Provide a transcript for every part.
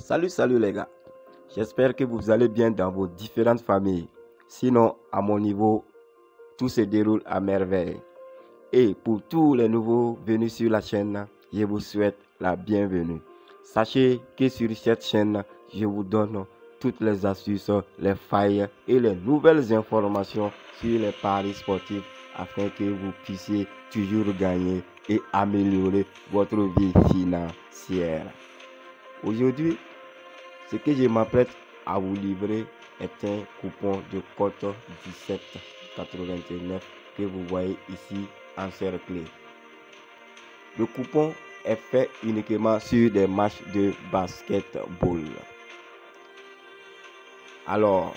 Salut les gars, j'espère que vous allez bien dans vos différentes familles. Sinon, à mon niveau, tout se déroule à merveille. Et pour tous les nouveaux venus sur la chaîne, je vous souhaite la bienvenue. Sachez que sur cette chaîne, je vous donne toutes les astuces, les failles et les nouvelles informations sur les paris sportifs afin que vous puissiez toujours gagner et améliorer votre vie financière. Aujourd'hui, ce que je m'apprête à vous livrer est un coupon de cote 17,89 que vous voyez ici encerclé. Le coupon est fait uniquement sur des matchs de basketball. Alors,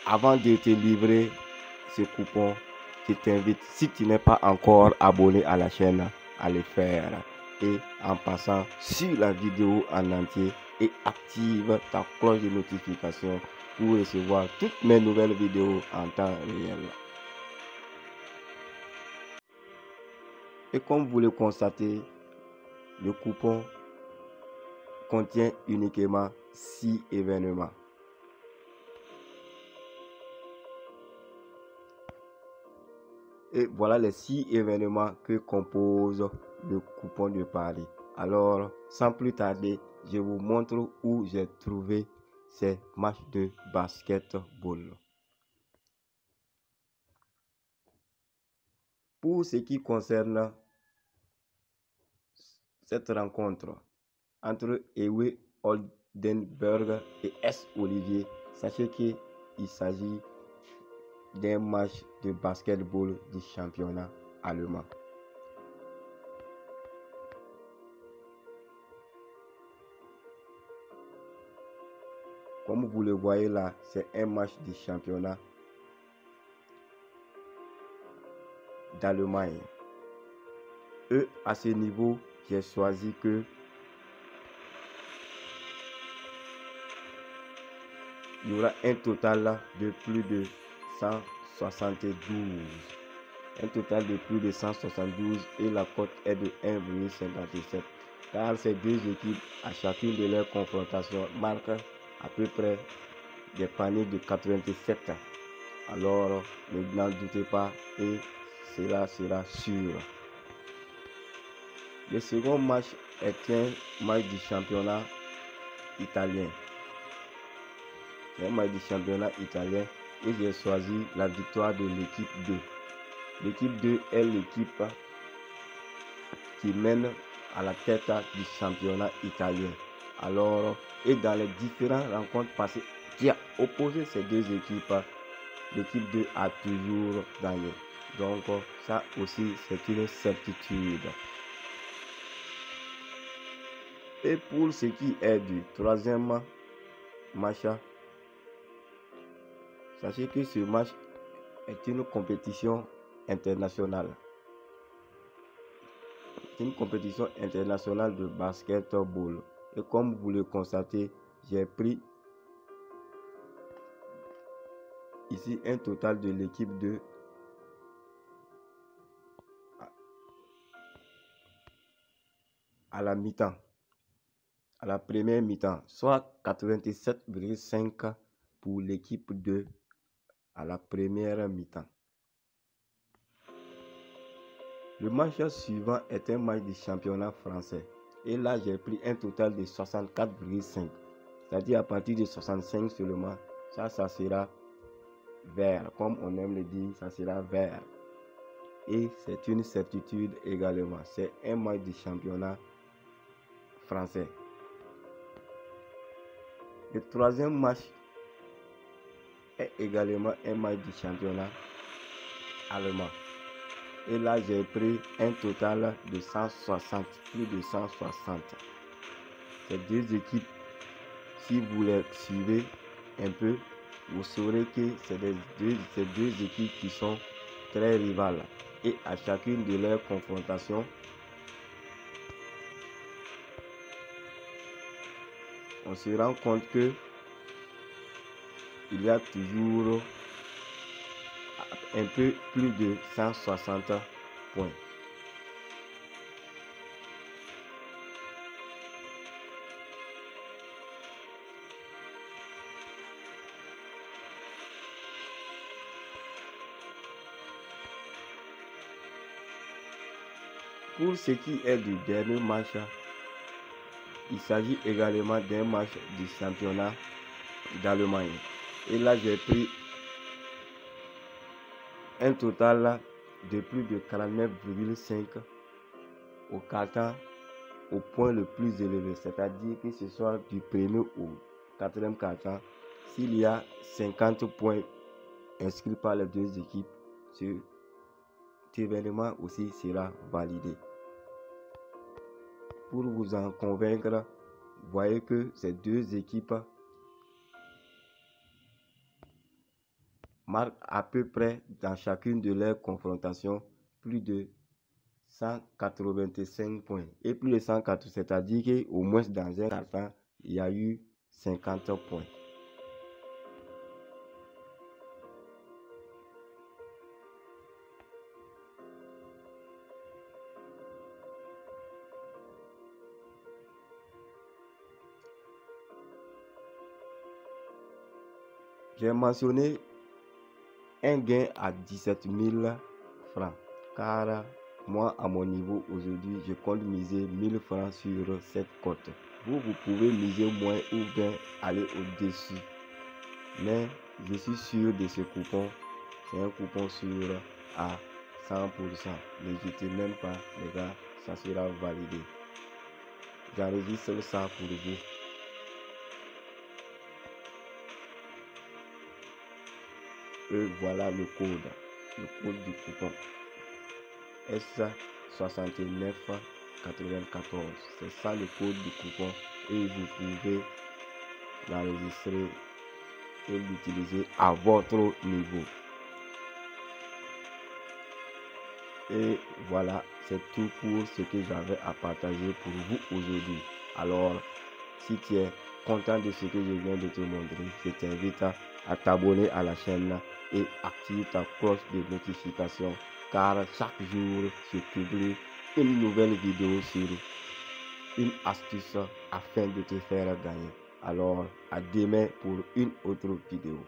avant de te livrer ce coupon, je t'invite, si tu n'es pas encore abonné à la chaîne, à le faire. Et en passant sur la vidéo en entier et active ta cloche de notification pour recevoir toutes mes nouvelles vidéos en temps réel. Et comme vous le constatez, le coupon contient uniquement 6 événements. Et voilà les 6 événements que compose le coupon de pari. Alors, sans plus tarder, je vous montre où j'ai trouvé ces matchs de basketball. Pour ce qui concerne cette rencontre entre Ewe Oldenburg et S. Olivier, sachez qu'il s'agit d'un match de basketball du championnat allemand. Comme vous le voyez là, c'est un match du championnat d'Allemagne. Et à ce niveau, j'ai choisi que il y aura un total de plus de 172. Un total de plus de 172 et la cote est de 1,57. Car ces deux équipes, à chacune de leurs confrontations, marquent à peu près des paniers de 87. Alors, n'en doutez pas et cela sera sûr. Le second match est un match du championnat italien. C'est un match du championnat italien et j'ai choisi la victoire de l'équipe 2. L'équipe 2 est l'équipe qui mène à la tête du championnat italien. Alors, et dans les différentes rencontres passées qui a opposé ces deux équipes, l'équipe 2 a toujours gagné. Donc, ça aussi, c'est une certitude. Et pour ce qui est du troisième match, sachez que ce match est une compétition internationale. C'est une compétition internationale de basketball. Et comme vous le constatez, j'ai pris ici un total de l'équipe 2 à la mi-temps, à la première mi-temps, soit 87,5 pour l'équipe 2 à la première mi-temps. Le match suivant est un match du championnat français. Et là, j'ai pris un total de 64,5. C'est-à-dire à partir de 65 seulement, ça sera vert. Comme on aime le dire, ça sera vert. Et c'est une certitude également. C'est un match du championnat français. Le troisième match est également un match du championnat allemand. Et là, j'ai pris un total de 160, plus de 160. Ces deux équipes, si vous les suivez un peu, vous saurez que c'est ces deux équipes qui sont très rivales. Et à chacune de leurs confrontations, on se rend compte que il y a toujours un peu plus de 160 points. Pour ce qui est du dernier match, il s'agit également d'un match du championnat d'Allemagne. Et là, j'ai pris un total de plus de 49,5 au quart-temps au point le plus élevé. C'est-à-dire que ce soit du premier au quatrième quart-temps, s'il y a 50 points inscrits par les deux équipes, cet événement aussi sera validé. Pour vous en convaincre, voyez que ces deux équipes marquent à peu près dans chacune de leurs confrontations plus de 185 points. Et plus de 180, c'est-à-dire qu'au moins dans un quart-temps, il y a eu 50 points. J'ai mentionné un gain à 17 000 francs, car moi, à mon niveau aujourd'hui, je compte miser 1000 francs sur cette cote. Vous pouvez miser moins ou bien aller au-dessus. Mais je suis sûr de ce coupon. C'est un coupon sûr à 100%. N'hésitez même pas, les gars, ça sera validé. J'enregistre ça pour vous. Et voilà le code du coupon. S6994. C'est ça le code du coupon et vous pouvez l'enregistrer et l'utiliser à votre niveau. Et voilà, c'est tout pour ce que j'avais à partager pour vous aujourd'hui. Alors, si tu es content de ce que je viens de te montrer, je t'invite à t'abonner à la chaîne et activer ta cloche de notification, car chaque jour je publie une nouvelle vidéo sur une astuce afin de te faire gagner. Alors, à demain pour une autre vidéo.